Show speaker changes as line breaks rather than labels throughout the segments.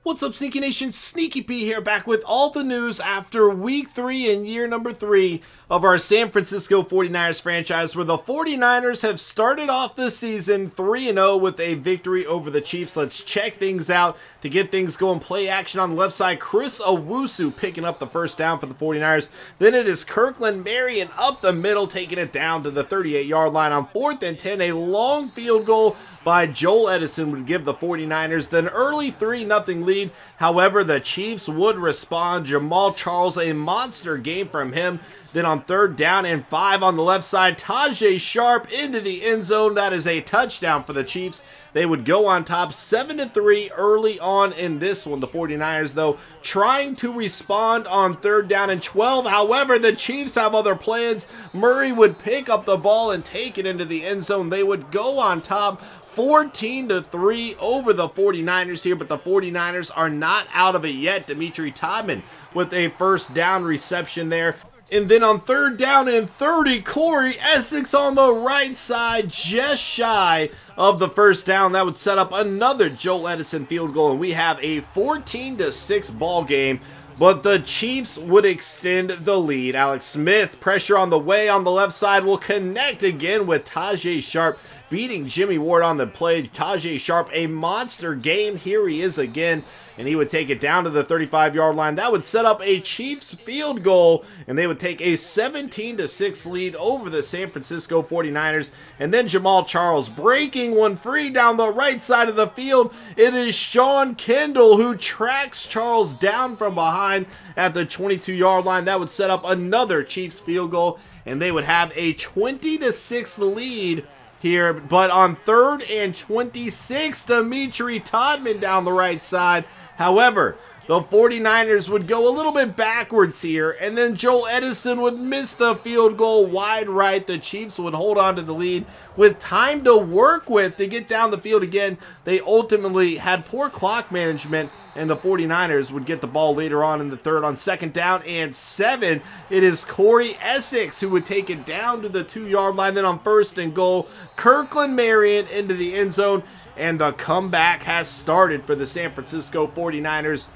What's up, Sneaky Nation? Sneaky P here, back with all the news after week 3 and year number 3 of our San Francisco 49ers franchise, where the 49ers have started off this season 3-0 with a victory over the Chiefs. Let's check things out to get things going. Play action on the left side. Chris Owusu picking up the first down for the 49ers. Then it is Kirkland Marion up the middle, taking it down to the 38-yard line on 4th and 10. A long field goal by Joel Edison would give the 49ers an early 3-0 lead. However, the Chiefs would respond. Jamal Charles, a monster game from him. Then on 3rd down and 5 on the left side, Tajay Sharp into the end zone. That is a touchdown for the Chiefs. They would go on top 7-3 early on in this one. The 49ers, though, trying to respond on 3rd down and 12. However, the Chiefs have other plans. Murray would pick up the ball and take it into the end zone. They would go on top 14-3 over the 49ers here, but the 49ers are not out of it yet. Dimitri Todman with a first down reception there. And then on 3rd down and 30, Corey Essex on the right side, just shy of the first down. That would set up another Joel Edison field goal, and we have a 14-6 ball game. But the Chiefs would extend the lead. Alex Smith, pressure on the way on the left side, will connect again with Tajay Sharp, beating Jimmy Ward on the play. Tajay Sharp, a monster game. Here he is again, and he would take it down to the 35-yard line. That would set up a Chiefs field goal, and they would take a 17-6 lead over the San Francisco 49ers. And then Jamal Charles breaking one free down the right side of the field. It is Sean Kendall who tracks Charles down from behind at the 22-yard line. That would set up another Chiefs field goal, and they would have a 20-6 lead here. But on 3rd and 26, Dimitri Todman down the right side. However, the 49ers would go a little bit backwards here, and then Joel Edison would miss the field goal wide right. The Chiefs would hold on to the lead with time to work with to get down the field again. They ultimately had poor clock management, and the 49ers would get the ball later on in the 3rd on 2nd down and 7. It is Corey Essex who would take it down to the 2-yard line. Then on 1st and goal, Kirkland Marion into the end zone, and the comeback has started for the San Francisco 49ers.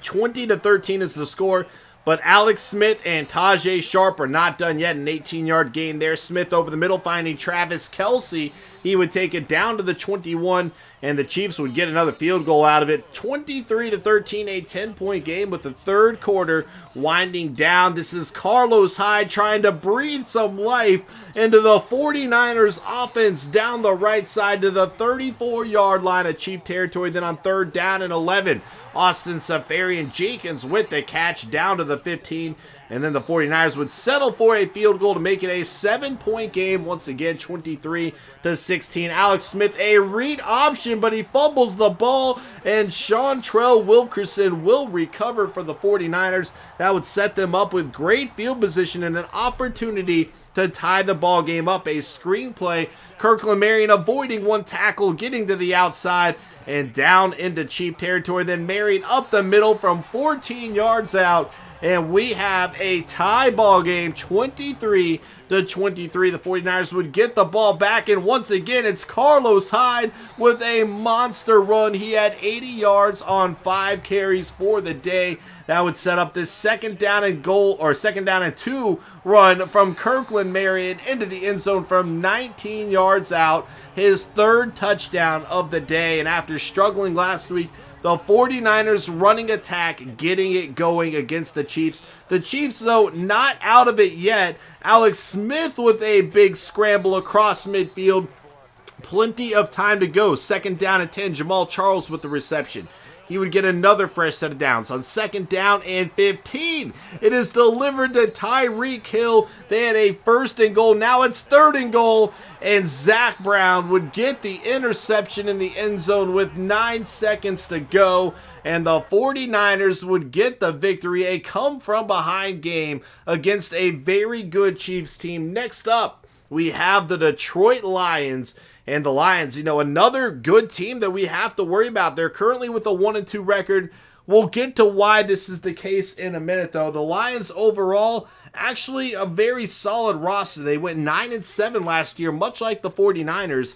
20-13 is the score, but Alex Smith and Tajay Sharp are not done yet. An 18-yard gain there. Smith over the middle, finding Travis Kelce. He would take it down to the 21, and the Chiefs would get another field goal out of it. 23-13, a 10-point game with the 3rd quarter winding down. This is Carlos Hyde trying to breathe some life into the 49ers offense down the right side to the 34-yard line of Chief territory. Then on 3rd down and 11, Austin Seferian-Jenkins with the catch down to the 15. And then the 49ers would settle for a field goal to make it a 7-point game. Once again, 23-16. Alex Smith, a read option, but he fumbles the ball, and Seantrell Wilkerson will recover for the 49ers. That would set them up with great field position and an opportunity to tie the ball game up. A screenplay. Kirkland Marion avoiding one tackle, getting to the outside and down into Chief territory. Then Marion up the middle from 14 yards out. And we have a tie ball game, 23-23. The 49ers would get the ball back, and once again, it's Carlos Hyde with a monster run. He had 80 yards on 5 carries for the day. That would set up this 2nd down and goal, or 2nd down and 2 run from Kirkland Marion into the end zone from 19 yards out. His 3rd touchdown of the day, and after struggling last week, the 49ers running attack, getting it going against the Chiefs. The Chiefs, though, not out of it yet. Alex Smith with a big scramble across midfield. Plenty of time to go. 2nd down and 10. Jamal Charles with the reception. He would get another fresh set of downs. On 2nd down and 15, it is delivered to Tyreek Hill. They had a 1st and goal. Now it's 3rd and goal, and Zach Brown would get the interception in the end zone with 9 seconds to go, and the 49ers would get the victory. A come-from-behind game against a very good Chiefs team. Next up, we have the Detroit Lions. And the Lions, another good team that we have to worry about. They're currently with a 1-2 record. We'll get to why this is the case in a minute, though. The Lions overall, actually a very solid roster. They went 9-7 last year, much like the 49ers.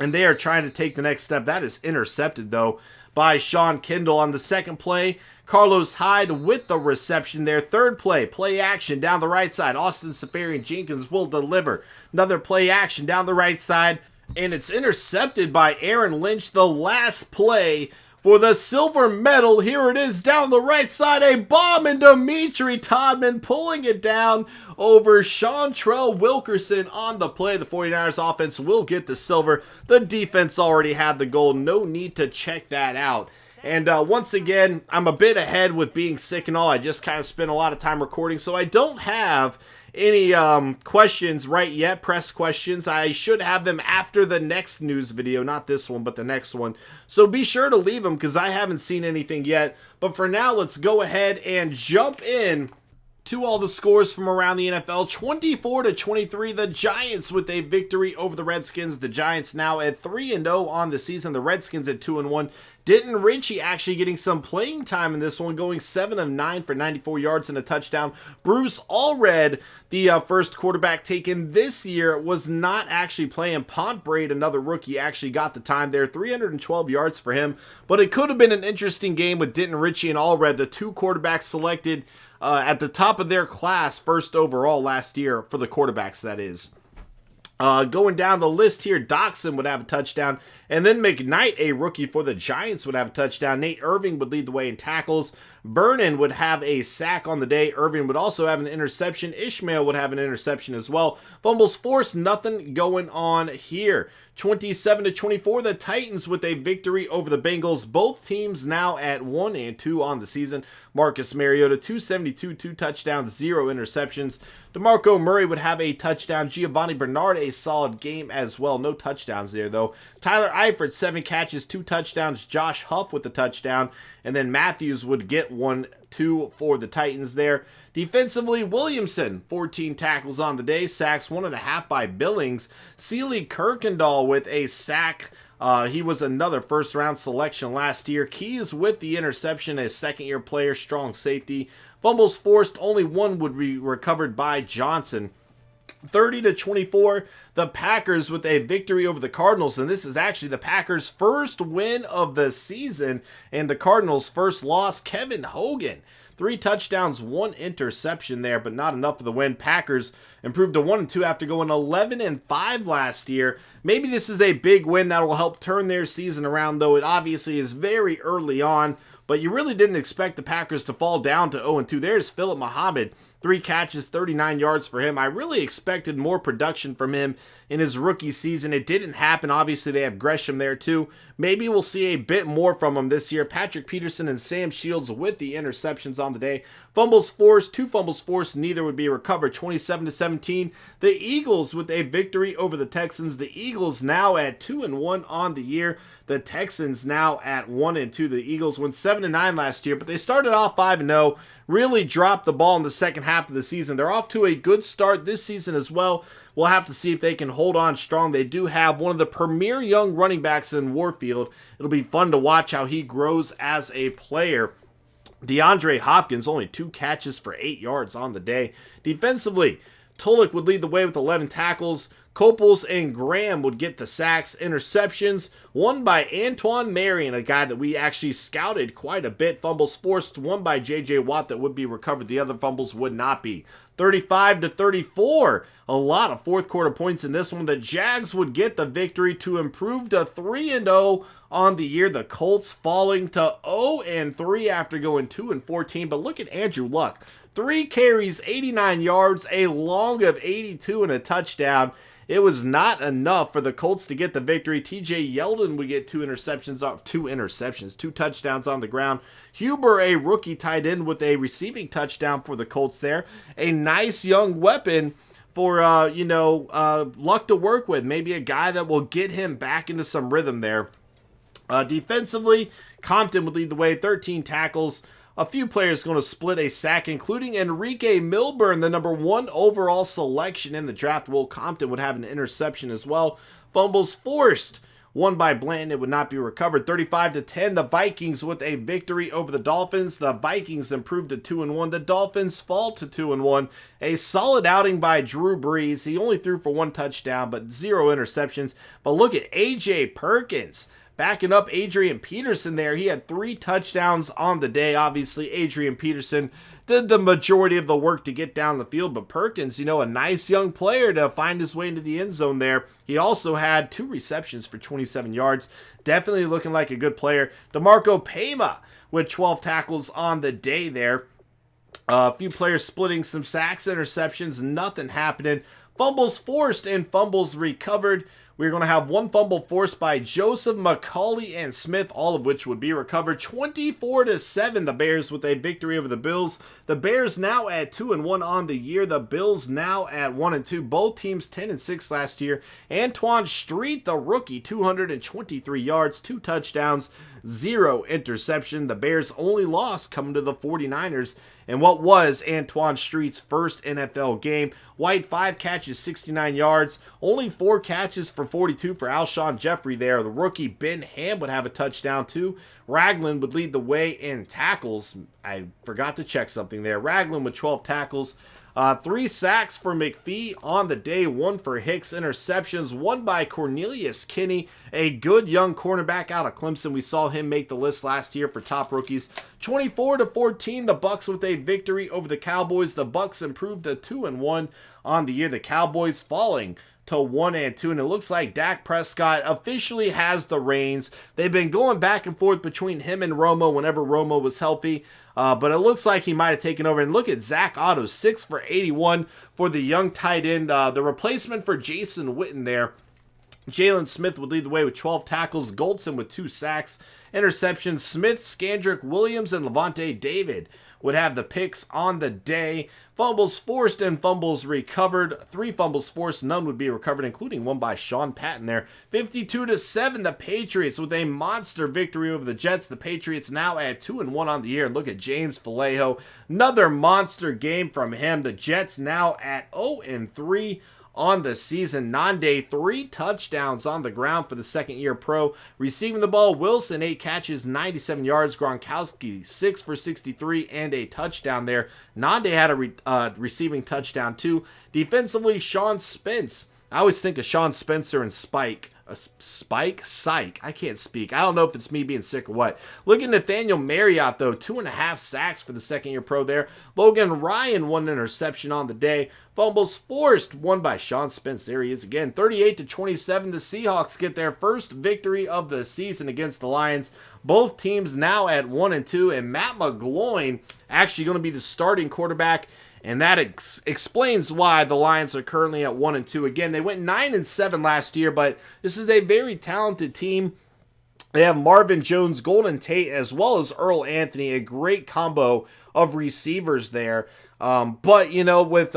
And they are trying to take the next step. That is intercepted, though, by Sean Kendall on the second play. Carlos Hyde with the reception there. Third play, play action down the right side. Austin Safarian-Jenkins will deliver. Another play action down the right side, and it's intercepted by Aaron Lynch. The last play for the silver medal. Here it is down the right side. A bomb, and Dimitri Todman pulling it down over Chantrell Wilkerson on the play. The 49ers offense will get the silver. The defense already had the gold. No need to check that out. And once again, I'm a bit ahead with being sick and all. I just kind of spent a lot of time recording, so I don't have any questions right yet, press questions. I should have them after the next news video, not this one, but the next one. So be sure to leave them because I haven't seen anything yet. But for now, let's go ahead and jump in to all the scores from around the NFL. 24-23, the Giants with a victory over the Redskins. The Giants now at 3-0 on the season. The Redskins at 2-1. Denton Ritchie actually getting some playing time in this one, going 7 of 9 for 94 yards and a touchdown. Bruce Allred, the first quarterback taken this year, was not actually playing. Pont Braid, another rookie, actually got the time there. 312 yards for him. But it could have been an interesting game with Denton Ritchie and Allred, the two quarterbacks selected at the top of their class, first overall last year for the quarterbacks, that is. Going down the list here, Doxson would have a touchdown, and then McKnight, a rookie for the Giants, would have a touchdown. Nate Irving would lead the way in tackles. Vernon would have a sack on the day. Irving would also have an interception. Ishmael would have an interception as well. Fumbles forced, nothing going on here. 27-24, the Titans with a victory over the Bengals. Both teams now at 1-2 on the season. Marcus Mariota, 272, 2 touchdowns, 0 interceptions. DeMarco Murray would have a touchdown. Giovanni Bernard, a solid game as well. No touchdowns there, though. Tyler Eifert, 7 catches, 2 touchdowns. Josh Huff with the touchdown. And then Matthews would get 1-2 for the Titans there. Defensively, Williamson, 14 tackles on the day. Sacks, 1.5 by Billings. Sealy Kirkendall with a sack. He was another first-round selection last year. Keys with the interception, a second-year player, strong safety. Fumbles forced, only one would be recovered by Johnson. 30-24, the Packers with a victory over the Cardinals, and this is actually the Packers' first win of the season and the Cardinals' first loss. Kevin Hogan, 3 touchdowns, 1 interception there, but not enough for the win. Packers improved to 1-2 after going 11-5 last year. Maybe this is a big win that will help turn their season around, though it obviously is very early on. But you really didn't expect the Packers to fall down to 0-2. There's Philip Muhammad, 3 catches, 39 yards for him. I really expected more production from him in his rookie season. It didn't happen. Obviously, they have Gresham there too. Maybe we'll see a bit more from him this year. Patrick Peterson and Sam Shields with the interceptions on the day. Fumbles forced, 2 fumbles forced, neither would be recovered. 27-17. The Eagles with a victory over the Texans. The Eagles now at 2-1 on the year. The Texans now at 1-2. The Eagles went 7-9 last year, but they started off 5-0. Really dropped the ball in the second half of the season. They're off to a good start this season as well. We'll have to see if they can hold on strong. They do have one of the premier young running backs in Warfield. It'll be fun to watch how he grows as a player. DeAndre Hopkins, only 2 catches for 8 yards on the day. Defensively, Tulloch would lead the way with 11 tackles. Copels and Graham would get the sacks. Interceptions, one by Antoine Marion, a guy that we actually scouted quite a bit. Fumbles forced, one by J.J. Watt that would be recovered. The other fumbles would not be. 35-34. A lot of fourth quarter points in this one. The Jags would get the victory to improve to 3-0 on the year. The Colts falling to 0-3 after going 2-14. But look at Andrew Luck. 3 carries, 89 yards, a long of 82 and a touchdown. It was not enough for the Colts to get the victory. TJ Yeldon would get 2 touchdowns on the ground. Huber, a rookie tight end with a receiving touchdown for the Colts there. A nice young weapon for, Luck to work with. Maybe a guy that will get him back into some rhythm there. Defensively, Compton would lead the way, 13 tackles. A few players going to split a sack, including Enrique Milburn, the number 1 overall selection in the draft. Will Compton would have an interception as well. Fumbles forced, one by Blanton. It would not be recovered. 35-10, the Vikings with a victory over the Dolphins. The Vikings improved to 2-1. The Dolphins fall to 2-1. A solid outing by Drew Brees. He only threw for 1 touchdown, but 0 interceptions. But look at A.J. Perkins. Backing up Adrian Peterson there, he had 3 touchdowns on the day. Obviously, Adrian Peterson did the majority of the work to get down the field, but Perkins, a nice young player to find his way into the end zone there. He also had 2 receptions for 27 yards. Definitely looking like a good player. DeMarco Pema with 12 tackles on the day there. A few players splitting some sacks, interceptions, nothing happening. Fumbles forced and fumbles recovered. We're going to have 1 fumble forced by Joseph, McCauley, and Smith, all of which would be recovered. 24-7, the Bears with a victory over the Bills. The Bears now at 2-1 on the year. The Bills now at 1-2. Both teams 10-6 last year. Antoine Street, the rookie, 223 yards, 2 touchdowns, 0 interception. The Bears' only loss coming to the 49ers in what was Antoine Street's first NFL game. White, 5 catches, 69 yards. Only 4 catches for 42 for Alshon Jeffrey there. The rookie Ben Ham would have a touchdown too. Ragland would lead the way in tackles. I forgot to check something there. Ragland with 12 tackles. 3 sacks for McPhee on the day, 1 for Hicks. Interceptions, 1 by Cornelius Kinney, a good young cornerback out of Clemson. We saw him make the list last year for top rookies. 24-14, the Bucs with a victory over the Cowboys. The Bucs improved to 2-1 on the year. The Cowboys falling to 1-2, and it looks like Dak Prescott officially has the reins. They've been going back and forth between him and Romo whenever Romo was healthy, but it looks like he might have taken over. And look at Zach Otto, 6 for 81 for the young tight end, the replacement for Jason Witten there. Jalen Smith would lead the way with 12 tackles. Goldson with 2 sacks, interceptions. Smith, Scandrick, Williams, and Levante David would have the picks on the day. Fumbles forced and fumbles recovered. 3 fumbles forced, none would be recovered, including 1 by Sean Patton there. 52-7, the Patriots with a monster victory over the Jets. The Patriots now at 2-1 on the year. And look at James Vallejo, another monster game from him. The Jets now at 0-3 on the season. Nande, 3 touchdowns on the ground for the second-year pro. Receiving the ball, Wilson, 8 catches, 97 yards. Gronkowski, 6 for 63 and a touchdown there. Nande had a receiving touchdown too. Defensively, Sean Spence. I always think of Sean Spencer and Spike. Psych. I can't speak. I don't know if it's me being sick or what. Look at Nathaniel Marriott, though. 2.5 sacks for the second-year pro there. Logan Ryan, 1 interception on the day. Fumbles forced, 1 by Sean Spence. There he is again. 38-27, the Seahawks get their first victory of the season against the Lions. Both teams now at 1-2, and Matt McGloin actually going to be the starting quarterback. And that explains why the Lions are currently at 1-2. Again, they went 9-7 last year, but this is a very talented team. They have Marvin Jones, Golden Tate, as well as Earl Anthony, a great combo of receivers there. But, with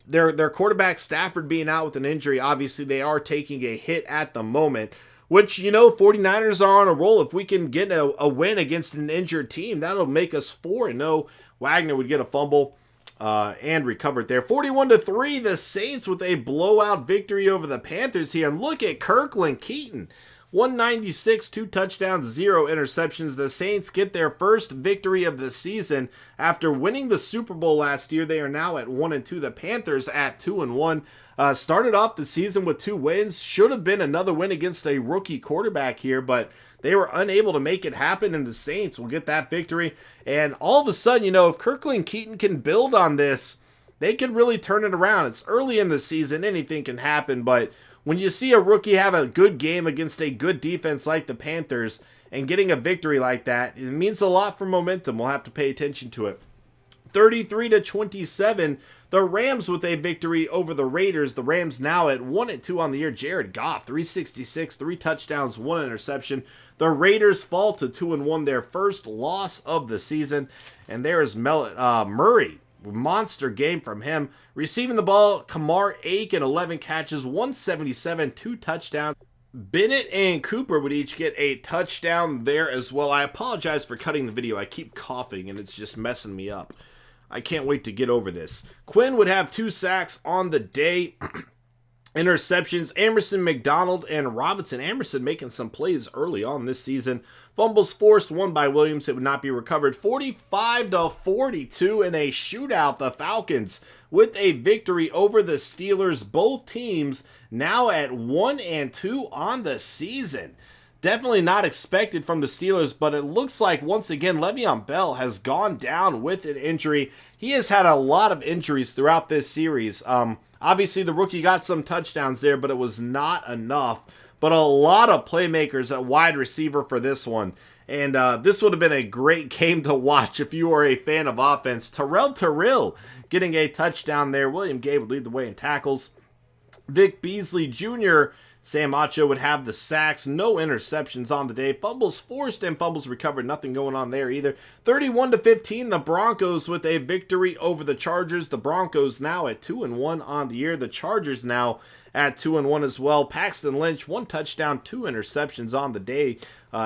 their quarterback Stafford being out with an injury, obviously they are taking a hit at the moment. Which, 49ers are on a roll. If we can get a win against an injured team, that'll make us 4-0. Wagner would get a fumble. And recovered there. 41-3, the Saints with a blowout victory over the Panthers here. And look at Kirkland Keaton. 196, 2 touchdowns, 0 interceptions. The Saints get their first victory of the season after winning the Super Bowl last year. They are now at 1-2. The Panthers at 2-1. Started off the season with 2 wins. Should have been another win against a rookie quarterback here, but they were unable to make it happen, and the Saints will get that victory. And all of a sudden, if Kirkland Keaton can build on this, they can really turn it around. It's early in the season. Anything can happen, but when you see a rookie have a good game against a good defense like the Panthers and getting a victory like that, it means a lot for momentum. We'll have to pay attention to it. 33-27, the Rams with a victory over the Raiders. The Rams now at 1-2 on the year. Jared Goff, 366, 3 touchdowns, 1 interception. The Raiders fall to 2-1, their first loss of the season. And there is Murray. Monster game from him. Receiving the ball, Kamar Aiken, 11 catches, 177, 2 touchdowns. Bennett and Cooper would each get a touchdown there as well. I apologize for cutting the video. I keep coughing and it's just messing me up. I can't wait to get over this. Quinn would have 2 sacks on the day. Interceptions, Emerson, McDonald, and Robinson. Emerson making some plays early on this season. Fumbles forced, 1 by Williams. It would not be recovered. 45-42 in a shootout. The Falcons with a victory over the Steelers. Both teams now at 1-2 on the season. Definitely not expected from the Steelers, but it looks like, once again, Le'Veon Bell has gone down with an injury. He has had a lot of injuries throughout this series. Obviously, the rookie got some touchdowns there, but it was not enough. But a lot of playmakers at wide receiver for this one. And this would have been a great game to watch if you are a fan of offense. Terrell getting a touchdown there. William Gay would lead the way in tackles. Vic Beasley Jr., Sam Acho would have the sacks, no interceptions on the day. Fumbles forced and fumbles recovered, nothing going on there either. 31-15, the Broncos with a victory over the Chargers. The Broncos now at 2-1 on the year. The Chargers now at 2-1 as well. Paxton Lynch, 1 touchdown, 2 interceptions on the day.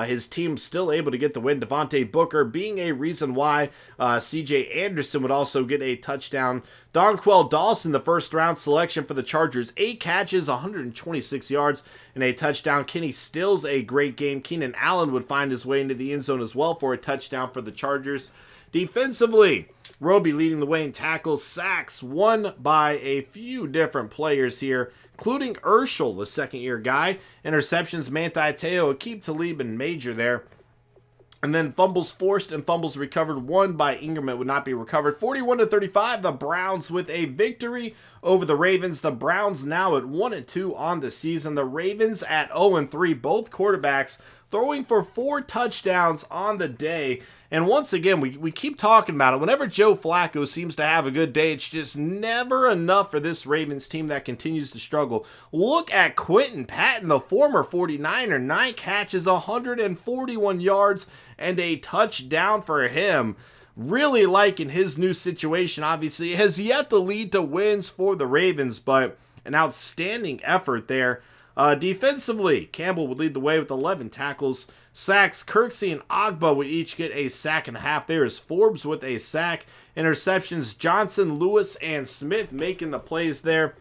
His team still able to get the win. Devontae Booker being a reason why. CJ Anderson would also get a touchdown. Donquell Dawson, the first round selection for the Chargers. 8 catches, 126 yards, and a touchdown. Kenny Stills, a great game. Keenan Allen would find his way into the end zone as well for a touchdown for the Chargers. Defensively, Roby leading the way in tackles, sacks, won by a few different players here, including Urschel, the second-year guy. Interceptions, Manti Te'o, Aqib Talib, and Major there. And then fumbles forced and fumbles recovered, won by Ingram. It would not be recovered. 41-35, the Browns with a victory over the Ravens. The Browns now at 1-2 on the season. The Ravens at 0-3, both quarterbacks throwing for 4 touchdowns on the day. And once again, we keep talking about it. Whenever Joe Flacco seems to have a good day, it's just never enough for this Ravens team that continues to struggle. Look at Quentin Patton, the former 49er. 9 catches, 141 yards, and a touchdown for him. Really liking his new situation, obviously. It has yet to lead to wins for the Ravens, but an outstanding effort there. Defensively, Campbell would lead the way with 11 tackles. Sacks, Kirksey and Ogba would each get a sack and a half. There is Forbes with a sack. Interceptions, Johnson, Lewis, and Smith making the plays there.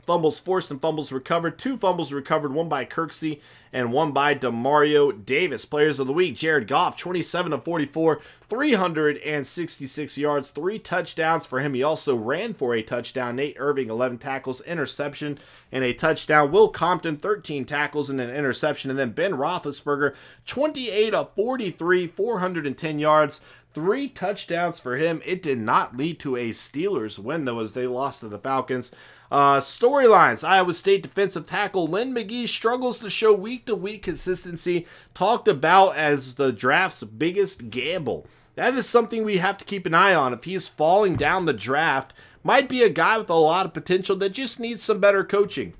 Fumbles forced and fumbles recovered. 2 fumbles recovered, 1 by Kirksey and 1 by Demario Davis. Players of the week, Jared Goff, 27-44, 366 yards, 3 touchdowns for him. He also ran for a touchdown. Nate Irving, 11 tackles, interception, and a touchdown. Will Compton, 13 tackles and an interception. And then Ben Roethlisberger, 28-43, 410 yards, 3 touchdowns for him. It did not lead to a Steelers win, though, as they lost to the Falcons. Storylines, Iowa State defensive tackle Lynn McGee struggles to show week-to-week consistency, talked about as the draft's biggest gamble. That is something we have to keep an eye on. If he's falling down the draft, might be a guy with a lot of potential that just needs some better coaching.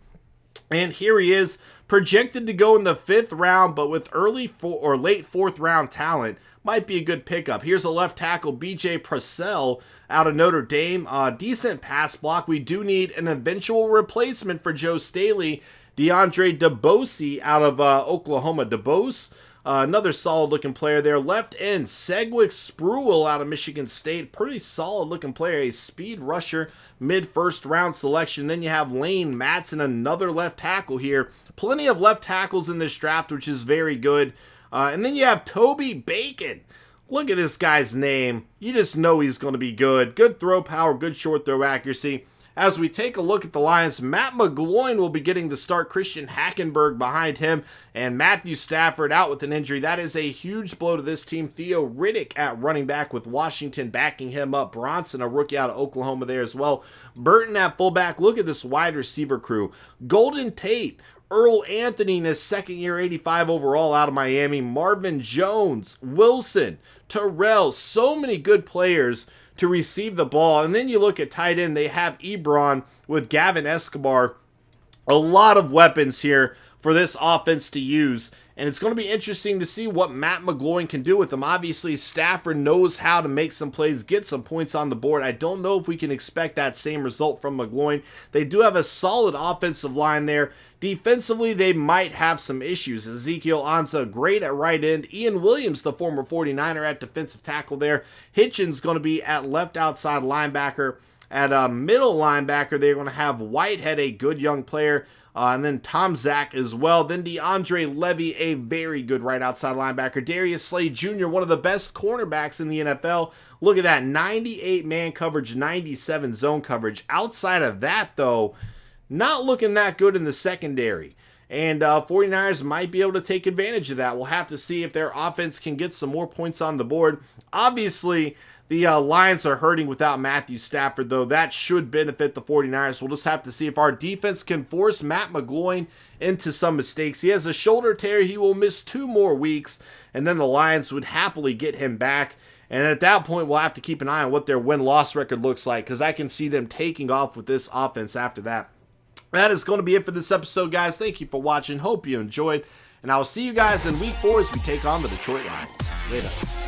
And here he is, projected to go in the 5th round, but with late 4th round talent, might be a good pickup. Here's a left tackle, B.J. Purcell out of Notre Dame. Decent pass block. We do need an eventual replacement for Joe Staley. DeAndre DeBose out of Oklahoma. DeBose, another solid-looking player there. Left end, Sedgwick Spruill out of Michigan State. Pretty solid-looking player. A speed rusher, mid-first round selection. Then you have Lane Matson, another left tackle here. Plenty of left tackles in this draft, which is very good. And then you have Toby Bacon. Look at this guy's name. You just know he's going to be good. Good throw power, good short throw accuracy. As we take a look at the Lions, Matt McGloin will be getting the start. Christian Hackenberg behind him, and Matthew Stafford out with an injury. That is a huge blow to this team. Theo Riddick at running back with Washington backing him up. Bronson, a rookie out of Oklahoma there as well. Burton at fullback. Look at this wide receiver crew. Golden Tate, Earl Anthony in his second year, 85 overall out of Miami. Marvin Jones, Wilson, Terrell, so many good players to receive the ball. And then you look at tight end, they have Ebron with Gavin Escobar. A lot of weapons here for this offense to use. And it's going to be interesting to see what Matt McGloin can do with them. Obviously, Stafford knows how to make some plays, get some points on the board. I don't know if we can expect that same result from McGloin. They do have a solid offensive line there. Defensively, they might have some issues. Ezekiel Ansah, great at right end. Ian Williams, the former 49er, at defensive tackle there. Hitchens going to be at left outside linebacker. At middle linebacker, they're going to have Whitehead, a good young player. And then Tom Zach as well. Then DeAndre Levy, a very good right outside linebacker. Darius Slade Jr., one of the best cornerbacks in the NFL. Look at that, 98 man coverage, 97 zone coverage. Outside of that, though, not looking that good in the secondary. And 49ers might be able to take advantage of that. We'll have to see if their offense can get some more points on the board. Obviously, the Lions are hurting without Matthew Stafford, though. That should benefit the 49ers. We'll just have to see if our defense can force Matt McGloin into some mistakes. He has a shoulder tear. He will miss 2 more weeks, and then the Lions would happily get him back. And at that point, we'll have to keep an eye on what their win-loss record looks like, because I can see them taking off with this offense after that. That is going to be it for this episode, guys. Thank you for watching. Hope you enjoyed. And I will see you guys in week 4 as we take on the Detroit Lions. Later.